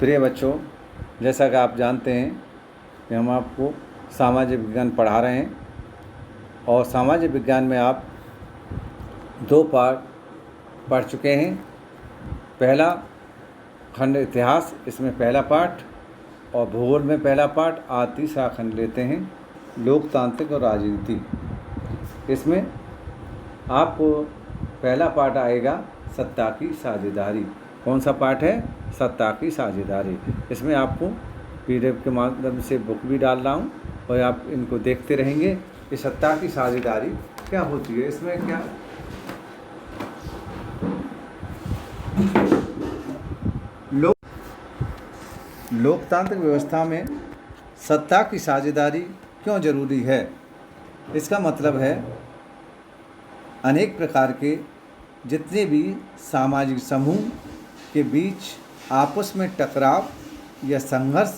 प्रिय बच्चों, जैसा कि आप जानते हैं कि हम आपको सामाजिक विज्ञान पढ़ा रहे हैं और सामाजिक विज्ञान में आप 2 पार्ट पढ़ चुके हैं। पहला खंड इतिहास, इसमें पहला पाठ, और भूगोल में पहला पाठ। आज तीसरा खंड लेते हैं लोकतांत्रिक और राजनीति। इसमें आपको पहला पाठ आएगा सत्ता की साझेदारी। कौन सा पाठ है? सत्ता की साझेदारी। इसमें आपको PDF के माध्यम से बुक भी डाल रहा हूँ और आप इनको देखते रहेंगे कि सत्ता की साझेदारी क्या होती है। इसमें क्या लोकतांत्रिक व्यवस्था में सत्ता की साझेदारी क्यों जरूरी है? इसका मतलब है अनेक प्रकार के जितने भी सामाजिक समूह के बीच आपस में टकराव या संघर्ष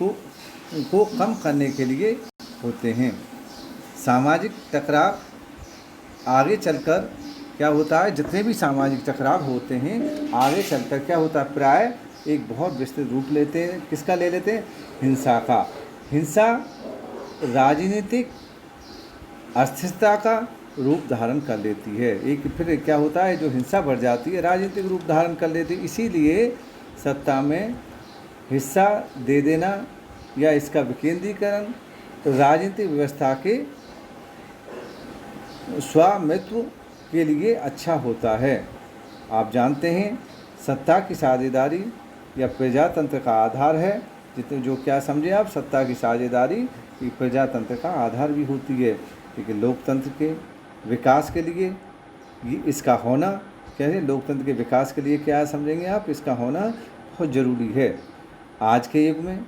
को कम करने के लिए होते हैं। सामाजिक टकराव आगे चलकर क्या होता है? जितने भी सामाजिक टकराव होते हैं आगे चलकर क्या होता है? प्राय एक बहुत विस्तृत रूप लेते हैं। किसका ले लेते हैं? हिंसा का। हिंसा राजनीतिक अस्थिरता का रूप धारण कर लेती है। एक फिर क्या होता है? जो हिंसा बढ़ जाती है राजनीतिक रूप धारण कर लेती है। इसीलिए सत्ता में हिस्सा दे देना या इसका विकेंद्रीकरण राजनीतिक व्यवस्था के स्वामित्व के लिए अच्छा होता है। आप जानते हैं सत्ता की साझेदारी या प्रजातंत्र का आधार है। जितने जो क्या समझे आप? सत्ता की साझेदारी प्रजातंत्र का आधार भी होती है। लेकिन लोकतंत्र के विकास के लिए इसका होना क्या है? लोकतंत्र के विकास के लिए क्या समझेंगे आप? इसका होना बहुत ज़रूरी है। आज के युग में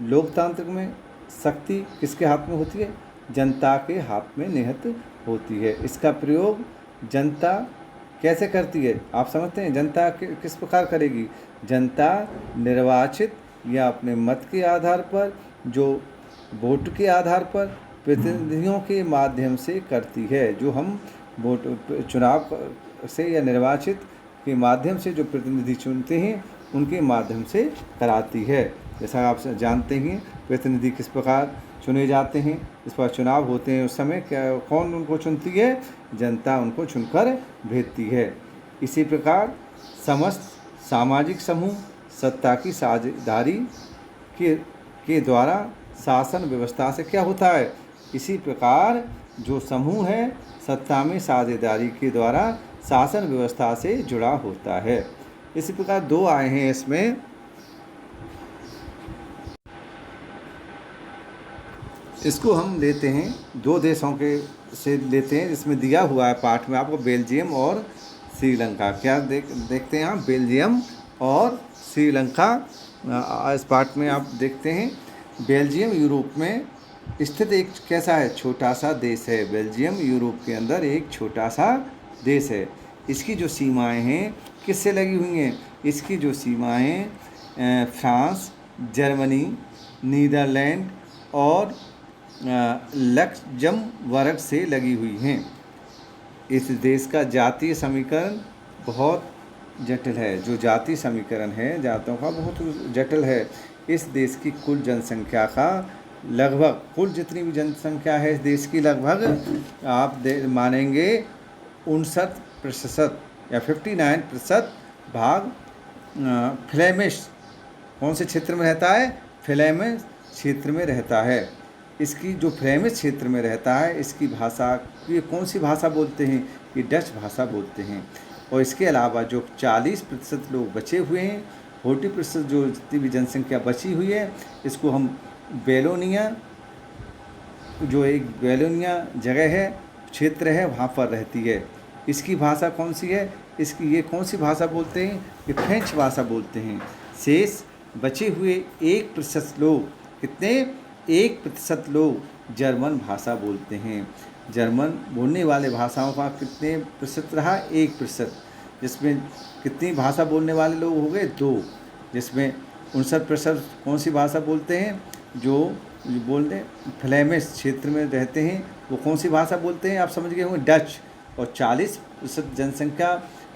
लोकतंत्र में शक्ति किसके हाथ में होती है? जनता के हाथ में निहित होती है। इसका प्रयोग जनता कैसे करती है? आप समझते हैं? जनता किस प्रकार करेगी? जनता निर्वाचित या अपने मत के आधार पर, जो वोट के आधार पर प्रतिनिधियों के माध्यम से करती है। जो हम वोट चुनाव से या निर्वाचित के माध्यम से जो प्रतिनिधि चुनते हैं उनके माध्यम से कराती है। जैसा आप जानते हैं प्रतिनिधि किस प्रकार चुने जाते हैं। इस पर चुनाव होते हैं उस समय क्या कौन उनको चुनती है? जनता उनको चुनकर भेजती है। इसी प्रकार समस्त सामाजिक समूह सत्ता की साझेदारी के द्वारा शासन व्यवस्था से क्या होता है? इसी प्रकार जो समूह है सत्ता में साझेदारी के द्वारा शासन व्यवस्था से जुड़ा होता है। इसी प्रकार 2 आए हैं इसमें। इसको हम लेते हैं 2 देशों के से लेते हैं, जिसमें दिया हुआ है पाठ में आपको बेल्जियम और श्रीलंका। क्या देखते हैं आप? बेल्जियम और श्रीलंका इस पाठ में आप देखते हैं। बेल्जियम यूरोप में स्थित एक कैसा है? छोटा सा देश है। बेल्जियम यूरोप के अंदर एक छोटा सा देश है। इसकी जो सीमाएं हैं किससे लगी हुई हैं? इसकी जो सीमाएं फ्रांस, जर्मनी, नीदरलैंड और लक्ज़मबर्ग से लगी हुई हैं। इस देश का जातीय समीकरण बहुत जटिल है। जो जातीय समीकरण है जातों का बहुत जटिल है। इस देश की कुल जनसंख्या का लगभग कुल जितनी भी जनसंख्या है इस देश की लगभग आप मानेंगे 59% या 59% भाग फ्लेमिश कौन से क्षेत्र में रहता है? फ्लेमिश क्षेत्र में रहता है। इसकी जो फ्लेमिश क्षेत्र में रहता है इसकी भाषा ये कौन सी भाषा बोलते हैं? ये डच भाषा बोलते हैं। और इसके अलावा जो 40% लोग बचे हुए हैं, 40% जो जितनी भी जनसंख्या बची हुई है इसको हम बेलोनिया, जो एक बेलोनिया जगह है, क्षेत्र है, वहाँ पर रहती है। इसकी भाषा कौन सी है? इसकी ये कौन सी भाषा बोलते हैं? ये फ्रेंच भाषा बोलते हैं। शेष बचे हुए 1% लोग कितने? 1% लोग जर्मन भाषा बोलते हैं। जर्मन बोलने वाले भाषाओं का कितने प्रतिशत रहा? 1%। जिसमें कितनी भाषा बोलने वाले लोग हो गए? 2। जिसमें 59% कौन सी भाषा बोलते हैं? जो बोलते हैं फ्लेमिश क्षेत्र में रहते हैं वो कौन सी भाषा बोलते हैं? आप समझ गए होंगे, डच। और 40% जनसंख्या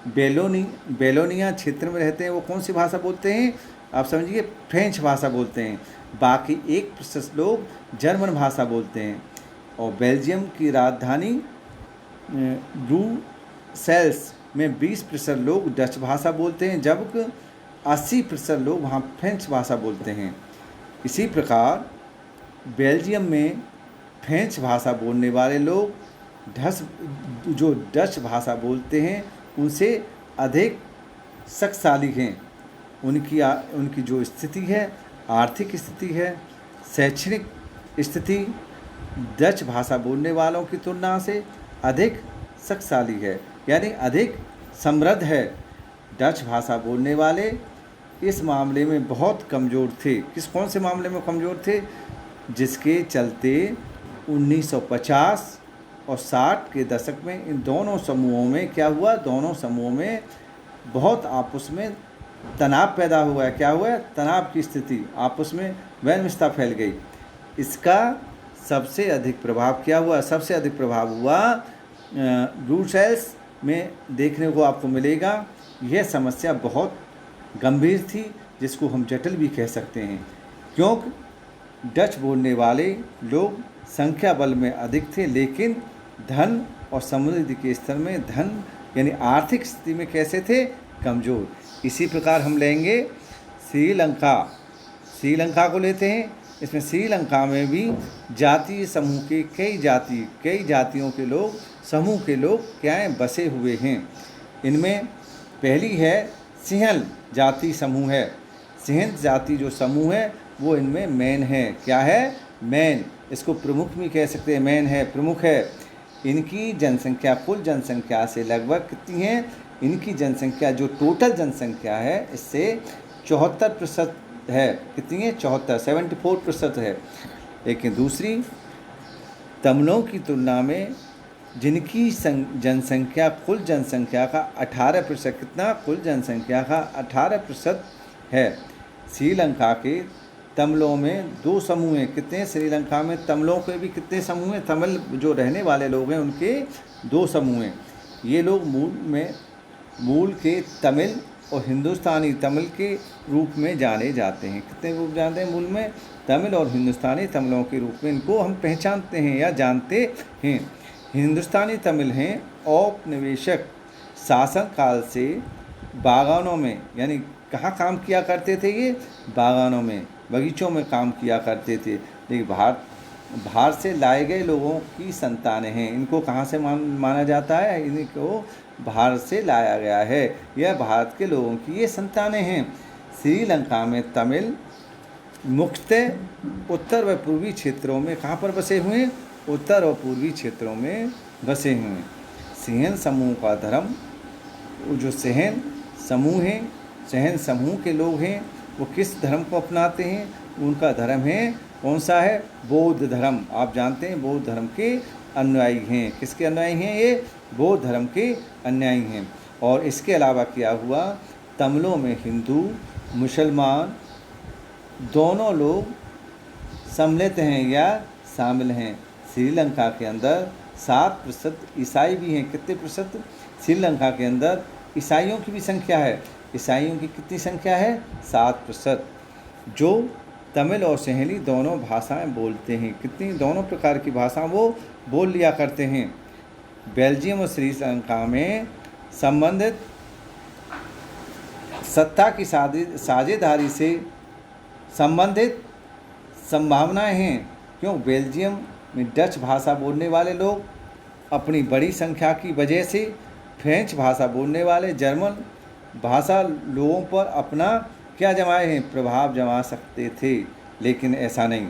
बेलोनिया क्षेत्र में रहते हैं वो कौन सी भाषा बोलते हैं? आप समझिए फ्रेंच भाषा बोलते हैं, बाकी 1% लोग जर्मन भाषा बोलते हैं। और बेल्जियम की राजधानी ब्रुसेल्स में 20% लोग डच भाषा बोलते हैं, जबकि 80% लोग वहाँ फ्रेंच भाषा बोलते हैं। इसी प्रकार बेल्जियम में फ्रेंच भाषा बोलने वाले लोग जो डच भाषा बोलते हैं उनसे अधिक शक्तिशाली हैं। उनकी जो स्थिति है, आर्थिक स्थिति है, शैक्षणिक स्थिति डच भाषा बोलने वालों की तुलना से अधिक शक्तिशाली है, यानी अधिक समृद्ध है। डच भाषा बोलने वाले इस मामले में बहुत कमज़ोर थे। कौन से मामले में कमज़ोर थे? जिसके चलते 1950 और 60 के दशक में इन दोनों समूहों में क्या हुआ? दोनों समूहों में बहुत आपस में तनाव पैदा हुआ है। क्या हुआ है? तनाव की स्थिति, आपस में वैमनस्यता फैल गई। इसका सबसे अधिक प्रभाव क्या हुआ? सबसे अधिक प्रभाव हुआ ब्रुसेल्स में देखने को आपको मिलेगा। यह समस्या बहुत गंभीर थी, जिसको हम जटिल भी कह सकते हैं, क्योंकि डच बोलने वाले लोग संख्या बल में अधिक थे, लेकिन धन और समृद्धि के स्तर में, धन यानी आर्थिक स्थिति में कैसे थे? कमज़ोर। इसी प्रकार हम लेंगे श्रीलंका को लेते हैं। इसमें श्रीलंका में भी जातीय समूह के कई जातियों के लोग, समूह के लोग क्या हैं? बसे हुए हैं। इनमें पहली है सिंहल जाति समूह है। सिंहल जाति जो समूह है वो इनमें मेन है। क्या है? मेन। इसको प्रमुख भी कह सकते हैं, मेन है, प्रमुख है। इनकी जनसंख्या कुल जनसंख्या से लगभग कितनी है? इनकी जनसंख्या जो टोटल जनसंख्या है इससे 74% है। कितनी है? 74% है। लेकिन दूसरी तमिलों की तुलना में जिनकी जनसंख्या कुल जनसंख्या का 18%, कितना? कुल जनसंख्या का 18% है। श्रीलंका के तमिलों में 2 समूह हैं। कितने? श्रीलंका में तमिलों के भी कितने समूह हैं? तमिल जो रहने वाले लोग हैं उनके 2 समूह हैं। ये लोग मूल के तमिल और हिंदुस्तानी तमिल के रूप में जाने जाते हैं। कितने रूप जानते हैं? मूल में तमिल और हिंदुस्तानी तमिलों के रूप में इनको हम पहचानते हैं या जानते हैं। हिंदुस्तानी तमिल हैं औपनिवेशिक शासन काल से बागानों में, यानी कहाँ काम किया करते थे? ये बागानों में, बगीचों में काम किया करते थे। लेकिन बाहर से लाए गए लोगों की संतानें हैं। इनको कहाँ से माना जाता है? इनको बाहर से लाया गया है। यह भारत के लोगों की ये संतानें हैं। श्रीलंका में तमिल मुख्यतः उत्तर व पूर्वी क्षेत्रों में कहाँ पर बसे हुए हैं? उत्तर और पूर्वी क्षेत्रों में बसे हुए हैं। सिंहल समूह का धर्म, जो सिंहल समूह हैं, सिंहल समूह के लोग हैं, वो किस धर्म को अपनाते हैं? उनका धर्म है कौन सा है? बौद्ध धर्म। आप जानते हैं बौद्ध धर्म के अनुयायी हैं। किसके अनुयायी हैं? ये बौद्ध धर्म के अनुयायी हैं। और इसके अलावा क्या हुआ? तमिलों में हिंदू मुसलमान दोनों लोग सम्मिलित हैं या शामिल हैं। श्रीलंका के अंदर 7% ईसाई भी हैं। कितने प्रतिशत? श्रीलंका के अंदर ईसाइयों की भी संख्या है। ईसाइयों की कितनी संख्या है? 7%, जो तमिल और सिंहली दोनों भाषाएं बोलते हैं। कितनी? दोनों प्रकार की भाषा वो बोल लिया करते हैं। बेल्जियम और श्रीलंका में संबंधित सत्ता की साझेदारी से संबंधित संभावनाएं हैं। क्यों? बेल्जियम में डच भाषा बोलने वाले लोग अपनी बड़ी संख्या की वजह से फ्रेंच भाषा बोलने वाले जर्मन भाषा लोगों पर अपना क्या जमाए हैं? प्रभाव जमा सकते थे, लेकिन ऐसा नहीं।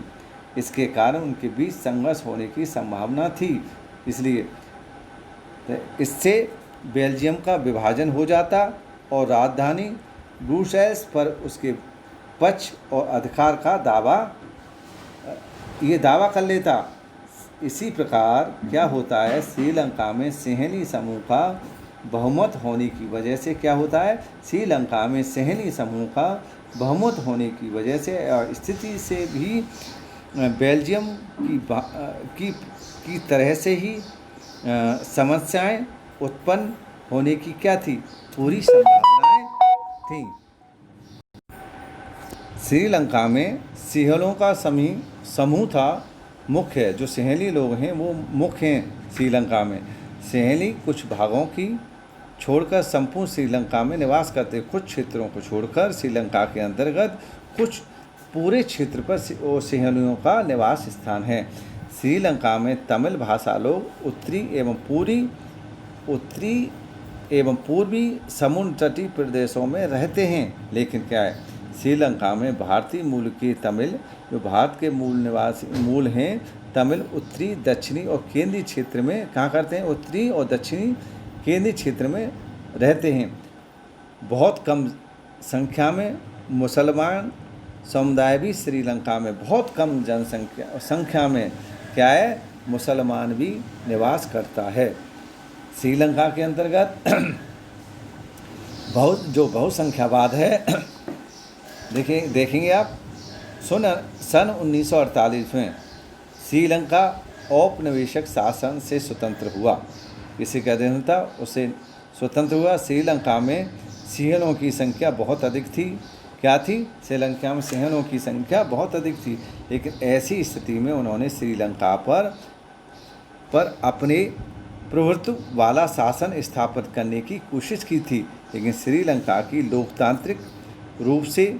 इसके कारण उनके बीच संघर्ष होने की संभावना थी। इसलिए इससे बेल्जियम का विभाजन हो जाता और राजधानी ब्रुसेल्स पर उसके पक्ष और अधिकार का दावा कर लेता। इसी प्रकार क्या होता है? श्रीलंका में सिंहली समूह का बहुमत होने की वजह से क्या होता है? श्रीलंका में सिंहली समूह का बहुमत होने की वजह से स्थिति से भी बेल्जियम की तरह से ही समस्याएं उत्पन्न होने की क्या थी? पूरी संभावनाएं थी। श्रीलंका में सिंहलों का समूह था मुख्य। जो सिंहली लोग हैं वो मुख्य हैं श्रीलंका में। सिंहली कुछ भागों की छोड़कर संपूर्ण श्रीलंका में निवास करते। कुछ क्षेत्रों को छोड़कर श्रीलंका के अंतर्गत कुछ पूरे क्षेत्र पर सिंहलियों का निवास स्थान है। श्रीलंका में तमिल भाषा लोग उत्तरी एवं पूर्वी समुद्र तटीय प्रदेशों में रहते हैं। लेकिन क्या है, श्रीलंका में भारतीय मूल के तमिल, जो भारत के मूल हैं, तमिल उत्तरी, दक्षिणी और केंद्रीय क्षेत्र में कहाँ करते हैं, उत्तरी और दक्षिणी केंद्रीय क्षेत्र में रहते हैं। बहुत कम संख्या में मुसलमान समुदाय भी श्रीलंका में, बहुत कम संख्या में क्या है, मुसलमान भी निवास करता है। श्रीलंका के अंतर्गत बहुसंख्यावाद है। देखेंगे आप। सन 1948 में श्रीलंका औपनिवेशिक शासन से स्वतंत्र हुआ। इसी का दिन था उसे स्वतंत्र हुआ। श्रीलंका में सिंहलों की संख्या बहुत अधिक थी। क्या थी? श्रीलंका में सिंहलों की संख्या बहुत अधिक थी। लेकिन ऐसी स्थिति में उन्होंने श्रीलंका पर अपने प्रभुत्व वाला शासन स्थापित करने की कोशिश की थी। लेकिन श्रीलंका की लोकतांत्रिक रूप से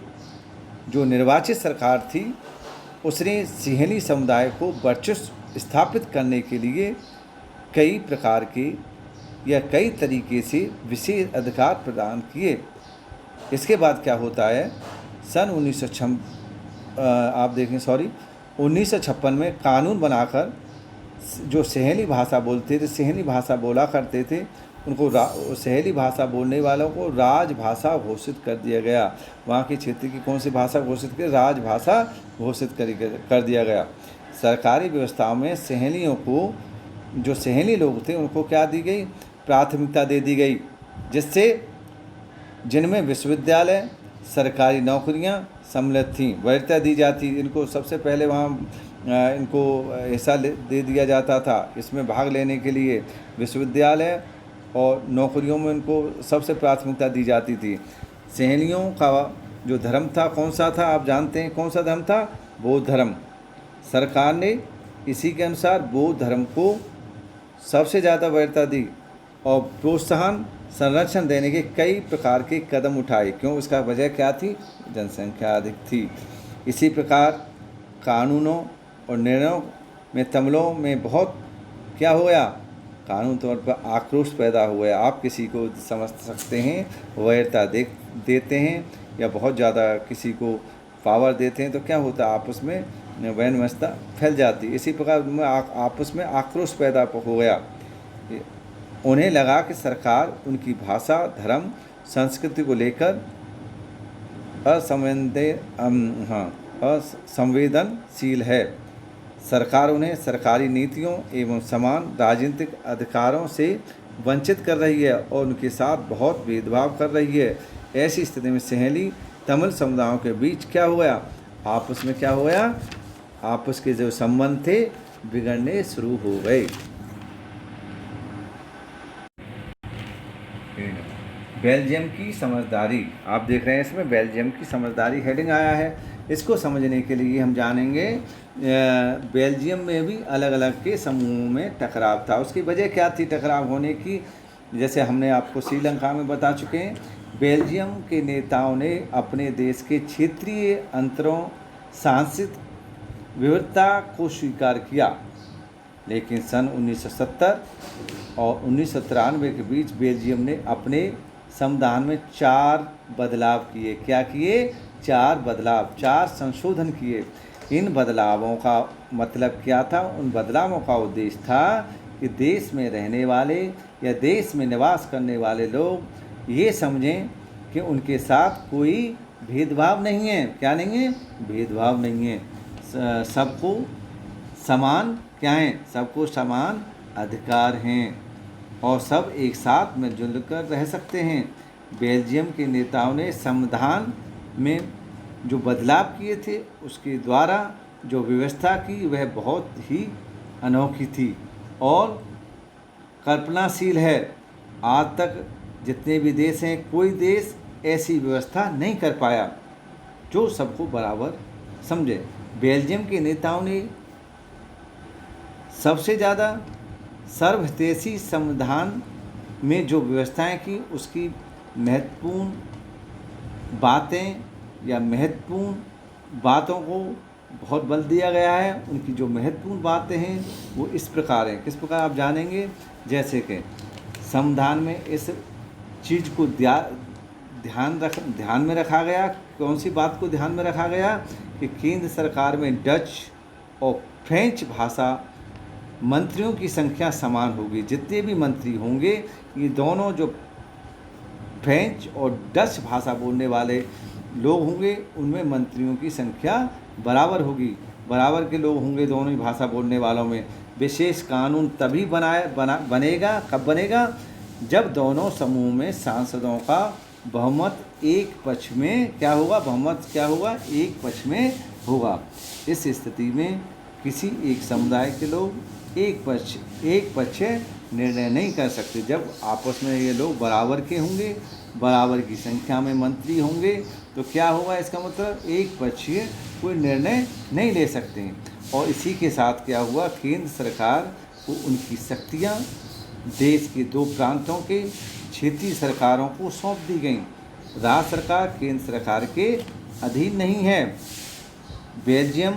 जो निर्वाचित सरकार थी, उसने सिंहली समुदाय को वर्चस्व स्थापित करने के लिए कई प्रकार के या कई तरीके से विशेष अधिकार प्रदान किए। इसके बाद क्या होता है, सन 1956 में कानून बनाकर जो सिंहली भाषा बोलते थे, सिंहली भाषा बोला करते थे, उनको सिंहली भाषा बोलने वालों को राजभाषा घोषित कर दिया गया। वहाँ के क्षेत्र की कौन सी भाषा घोषित कर? राजभाषा घोषित कर दिया गया। सरकारी व्यवस्थाओं में सिंहलियों को, जो सिंहली लोग थे, उनको क्या दी गई? प्राथमिकता दे दी गई, जिनमें विश्वविद्यालय, सरकारी नौकरियां सम्मिलित थीं। वरीयता दी जाती, इनको सबसे पहले वहाँ इनको हिस्सा दे दिया जाता था। इसमें भाग लेने के लिए विश्वविद्यालय और नौकरियों में इनको सबसे प्राथमिकता दी जाती थी। सिंहलियों का जो धर्म था, कौन सा था? आप जानते हैं कौन सा धर्म था? बौद्ध धर्म। सरकार ने इसी के अनुसार बौद्ध धर्म को सबसे ज़्यादा वरीयता दी और प्रोत्साहन, संरक्षण देने के कई प्रकार के कदम उठाए। क्यों? इसका वजह क्या थी? जनसंख्या अधिक थी। इसी प्रकार कानूनों और निर्णयों में तमिलों में बहुत क्या हो गया, कानून तौर पर आक्रोश पैदा हुआ। आप किसी को समझ सकते हैं, वरीयता देते हैं या बहुत ज़्यादा किसी को पावर देते हैं तो क्या होता है, आपस में वैमनस्यता फैल जाती। इसी प्रकार आपस में आक्रोश पैदा हो गया। उन्हें लगा कि सरकार उनकी भाषा, धर्म, संस्कृति को लेकर असंवेदनशील है। सरकार उन्हें सरकारी नीतियों एवं समान राजनीतिक अधिकारों से वंचित कर रही है और उनके साथ बहुत भेदभाव कर रही है। ऐसी स्थिति में सिंहली तमिल समुदायों के बीच क्या हो गया, आपस में क्या हो गया, आपस के जो संबंध थे बिगड़ने शुरू हो गए। बेल्जियम की समझदारी, आप देख रहे हैं इसमें बेल्जियम की समझदारी हेडिंग आया है। इसको समझने के लिए हम जानेंगे बेल्जियम में भी अलग अलग के समूहों में टकराव था। उसकी वजह क्या थी टकराव होने की? जैसे हमने आपको श्रीलंका में बता चुके हैं, बेल्जियम के नेताओं ने अपने देश के क्षेत्रीय अंतरों, सांस्कृतिक विविधता को स्वीकार किया। लेकिन सन 1970 और 1993 के बीच बेल्जियम ने अपने संविधान में 4 बदलाव किए। क्या किए? 4 बदलाव, 4 संशोधन किए। इन बदलावों का मतलब क्या था? उन बदलावों का उद्देश्य था कि देश में रहने वाले या देश में निवास करने वाले लोग ये समझें कि उनके साथ कोई भेदभाव नहीं है। क्या नहीं है? भेदभाव नहीं है। सबको समान क्या है? सबको समान अधिकार हैं और सब एक साथ मिलजुल कर रह सकते हैं। बेल्जियम के नेताओं ने संविधान में जो बदलाव किए थे उसके द्वारा जो व्यवस्था की वह बहुत ही अनोखी थी और कल्पनाशील है। आज तक जितने भी देश हैं, कोई देश ऐसी व्यवस्था नहीं कर पाया। जो सबको बराबर समझे। बेल्जियम के नेताओं ने सबसे ज़्यादा सर्वहितैषी संविधान में जो व्यवस्थाएं की, उसकी महत्वपूर्ण बातें या महत्वपूर्ण बातों को बहुत बल दिया गया है। उनकी जो महत्वपूर्ण बातें हैं वो इस प्रकार हैं। किस प्रकार आप जानेंगे, जैसे कि संविधान में इस चीज़ को ध्यान में रखा गया। कौन सी बात को ध्यान में रखा गया कि केंद्र सरकार में डच और फ्रेंच भाषा मंत्रियों की संख्या समान होगी। जितने भी मंत्री होंगे, ये दोनों जो फ्रेंच और डच भाषा बोलने वाले लोग होंगे, उनमें मंत्रियों की संख्या बराबर होगी। बराबर के लोग होंगे दोनों ही भाषा बोलने वालों में। विशेष कानून तभी बनेगा, कब बनेगा, जब दोनों समूह में सांसदों का बहुमत एक पक्ष में क्या होगा, बहुमत क्या होगा, एक पक्ष में होगा। इस स्थिति में किसी एक समुदाय के लोग एक पक्ष निर्णय नहीं कर सकते। जब आपस में ये लोग बराबर के होंगे, बराबर की संख्या में मंत्री होंगे, तो क्या होगा, इसका मतलब एक पक्षीय कोई निर्णय नहीं ले सकते। और इसी के साथ क्या हुआ, केंद्र सरकार को उनकी शक्तियाँ देश के दो प्रांतों के क्षेत्रीय सरकारों को सौंप दी गई। राज्य सरकार केंद्र सरकार के अधीन नहीं है। बेल्जियम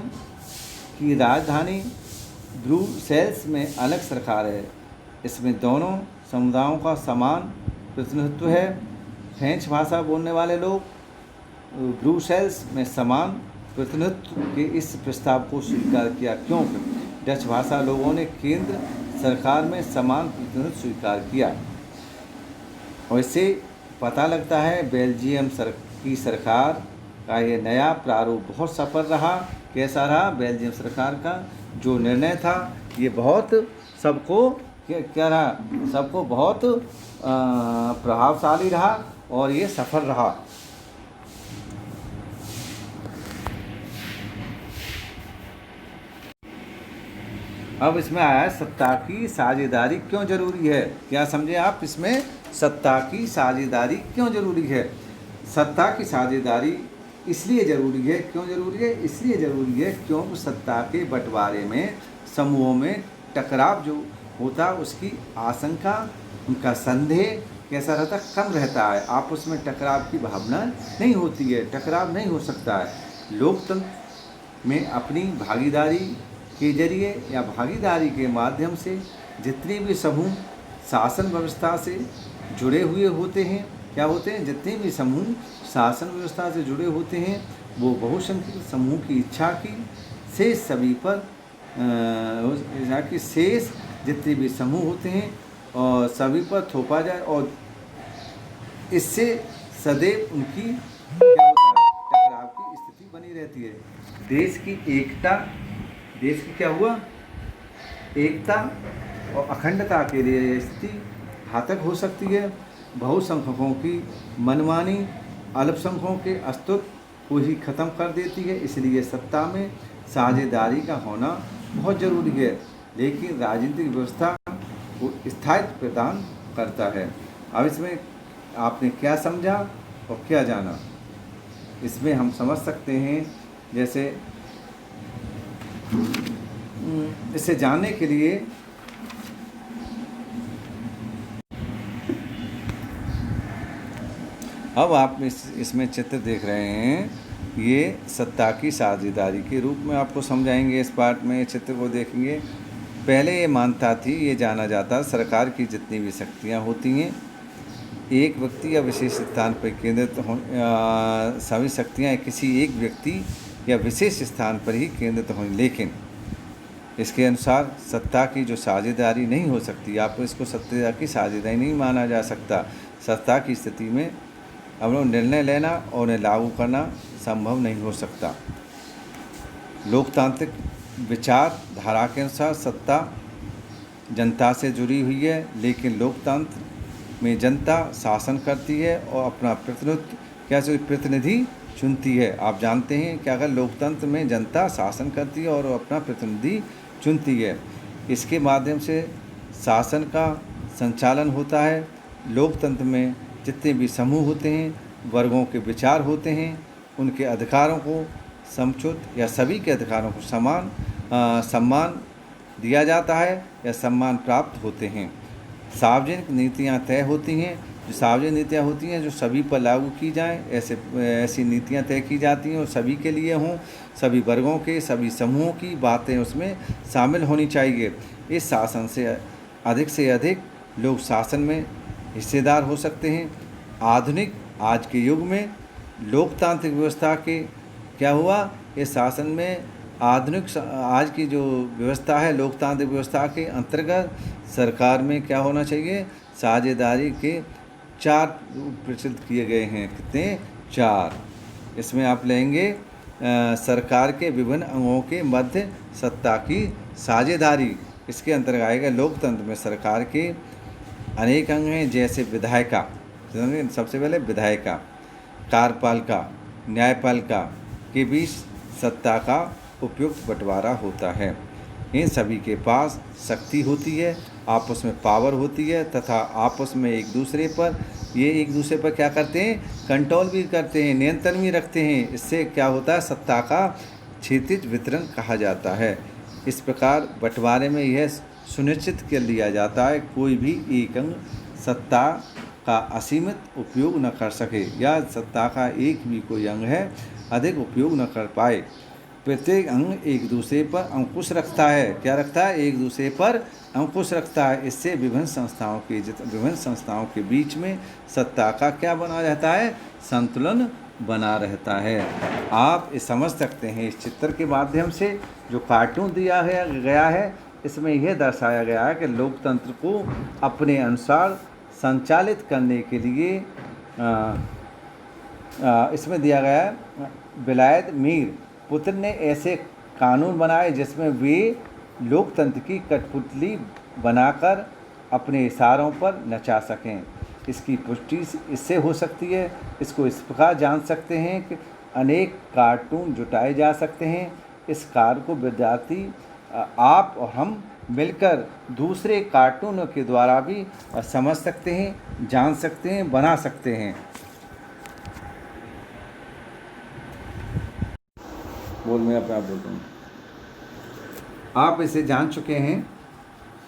की राजधानी ब्रुसेल्स में अलग सरकार है। इसमें दोनों समुदायों का समान प्रतिनिधित्व है। फ्रेंच भाषा बोलने वाले लोग ब्रुसेल्स में समान प्रतिनिधित्व के इस प्रस्ताव को स्वीकार किया, क्योंकि डच भाषा लोगों ने केंद्र सरकार में समान प्रतिनिधित्व स्वीकार किया। और इससे पता लगता है बेल्जियम की सरकार का ये नया प्रारूप बहुत सफल रहा। कैसा रहा, बेल्जियम सरकार का जो निर्णय था ये बहुत सबको क्या रहा, सबको बहुत प्रभावशाली रहा और ये सफल रहा। अब इसमें आया है सत्ता की साझेदारी क्यों जरूरी है। क्या समझे आप, इसमें सत्ता की साझेदारी क्यों जरूरी है। सत्ता की साझेदारी इसलिए ज़रूरी है, क्यों ज़रूरी है, इसलिए ज़रूरी है क्योंकि सत्ता के बंटवारे में समूहों में टकराव जो होता उसकी आशंका, उनका संदेह कैसा रहता, कम रहता है। आपस में टकराव की भावना नहीं होती है, टकराव नहीं हो सकता है। लोकतंत्र में अपनी भागीदारी के जरिए या भागीदारी के माध्यम से जितने भी समूह शासन व्यवस्था से जुड़े हुए होते हैं, क्या होते हैं, जितने भी समूह शासन व्यवस्था से जुड़े होते हैं, वो बहुसंख्यक समूह की इच्छा की शेष सभी पर शेष जितने भी समूह होते हैं और सभी पर थोपा जाए, और इससे सदैव उनकी क्या होता है, टकराव की स्थिति बनी रहती है। देश की एकता, देश की क्या हुआ, एकता और अखंडता के लिए यह स्थिति घातक हो सकती है। बहुसंख्यकों की मनमानी अल्पसंख्यकों के अस्तित्व को ही खत्म कर देती है। इसलिए सत्ता में साझेदारी का होना बहुत ज़रूरी है, लेकिन राजनीतिक व्यवस्था को स्थायित्व प्रदान करता है। अब इसमें आपने क्या समझा और क्या जाना, इसमें हम समझ सकते हैं। जैसे इसे जानने के लिए अब आप इसमें चित्र देख रहे हैं, ये सत्ता की साझेदारी के रूप में आपको समझाएंगे। इस पार्ट में चित्र को देखेंगे। पहले ये मानता थी, ये जाना जाता, सरकार की जितनी भी शक्तियाँ होती हैं एक व्यक्ति या विशेष स्थान पर केंद्रित हो, सभी शक्तियाँ किसी एक व्यक्ति या विशेष स्थान पर ही केंद्रित हों, लेकिन इसके अनुसार सत्ता की जो साझेदारी नहीं हो सकती। आपको इसको सत्ता की साझेदारी नहीं माना जा सकता। सत्ता की स्थिति में अब लोग निर्णय लेना और उन्हें लागू करना संभव नहीं हो सकता। लोकतांत्रिक विचारधारा के अनुसार सत्ता जनता से जुड़ी हुई है, लेकिन लोकतंत्र में जनता शासन करती है और अपना प्रतिनिधि चुनती है। आप जानते हैं कि अगर लोकतंत्र में जनता शासन करती है और अपना प्रतिनिधि चुनती है, इसके माध्यम से शासन का संचालन होता है। लोकतंत्र में जितने भी समूह होते हैं, वर्गों के विचार होते हैं, उनके अधिकारों को समुचित या सभी के अधिकारों को समान सम्मान दिया जाता है या सम्मान प्राप्त होते हैं। सार्वजनिक नीतियाँ तय होती हैं, जो सार्वजनिक नीतियाँ होती हैं जो सभी पर लागू की जाएं, ऐसी नीतियाँ तय की जाती हैं और सभी के लिए हों, सभी वर्गों के, सभी समूहों की बातें उसमें शामिल होनी चाहिए। इस शासन से अधिक लोग शासन में हिस्सेदार हो सकते हैं। आधुनिक आज के युग में लोकतांत्रिक व्यवस्था के क्या हुआ, इस शासन में आधुनिक आज की जो व्यवस्था है लोकतांत्रिक व्यवस्था के अंतर्गत सरकार में क्या होना चाहिए, साझेदारी के 4 रूप प्रचलित किए गए हैं। कितने? 4। इसमें आप लेंगे सरकार के विभिन्न अंगों के मध्य सत्ता की साझेदारी, इसके अंतर्गत आएगा। लोकतंत्र में सरकार के अनेक अंग हैं, जैसे विधायिका, सबसे पहले विधायिका, कार्यपालिका, न्यायपालिका के बीच सत्ता का उपयुक्त बंटवारा होता है। इन सभी के पास शक्ति होती है, आपस में पावर होती है तथा आपस में एक दूसरे पर क्या करते हैं, कंट्रोल भी करते हैं, नियंत्रण भी रखते हैं। इससे क्या होता है, सत्ता का क्षैतिज वितरण कहा जाता है। इस प्रकार बंटवारे में यह सुनिश्चित कर लिया जाता है कोई भी एक अंग सत्ता का असीमित उपयोग न कर सके या सत्ता का एक भी कोई अंग है अधिक उपयोग न कर पाए। प्रत्येक अंग एक दूसरे पर अंकुश रखता है। क्या रखता है? एक दूसरे पर अंकुश रखता है। इससे विभिन्न संस्थाओं के बीच में सत्ता का क्या बना रहता है, संतुलन बना रहता है। आप ये समझ सकते हैं इस चित्र के माध्यम से, जो कार्टून दिया गया है इसमें यह दर्शाया गया है कि लोकतंत्र को अपने अनुसार संचालित करने के लिए इसमें दिया गया है, विलायत मीर पुत्र ने ऐसे कानून बनाए जिसमें वे लोकतंत्र की कठपुतली बनाकर अपने इशारों पर नचा सकें। इसकी पुष्टि इससे हो सकती है, इसको इस प्रकार जान सकते हैं कि अनेक कार्टून जुटाए जा सकते हैं। इस कार्य को विद्यार्थी आप और हम मिलकर दूसरे कार्टूनों के द्वारा भी समझ सकते हैं, जान सकते हैं, बना सकते हैं। मैं अपने आप बोलता हूँ। आप इसे जान चुके हैं।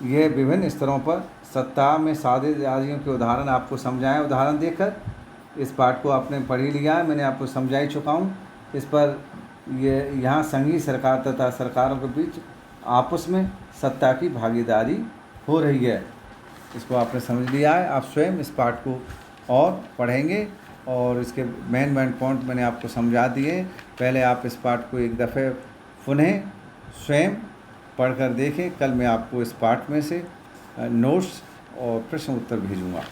यह विभिन्न स्तरों पर सत्ता में साझेदारियों के उदाहरण आपको समझाएं। उदाहरण देकर इस पाठ को आपने पढ़ ही लिया है, मैंने आपको समझा ही चुका हूँ। इस पर यहाँ संघीय सरकार तथा सरकारों के बीच आपस में सत्ता की भागीदारी हो रही है। इसको आपने समझ लिया है। आप स्वयं इस पाठ को और पढ़ेंगे और इसके मेन पॉइंट मैंने आपको समझा दिए। पहले आप इस पाठ को एक दफ़े पुनः स्वयं पढ़कर देखें। कल मैं आपको इस पाठ में से नोट्स और प्रश्न उत्तर भेजूँगा।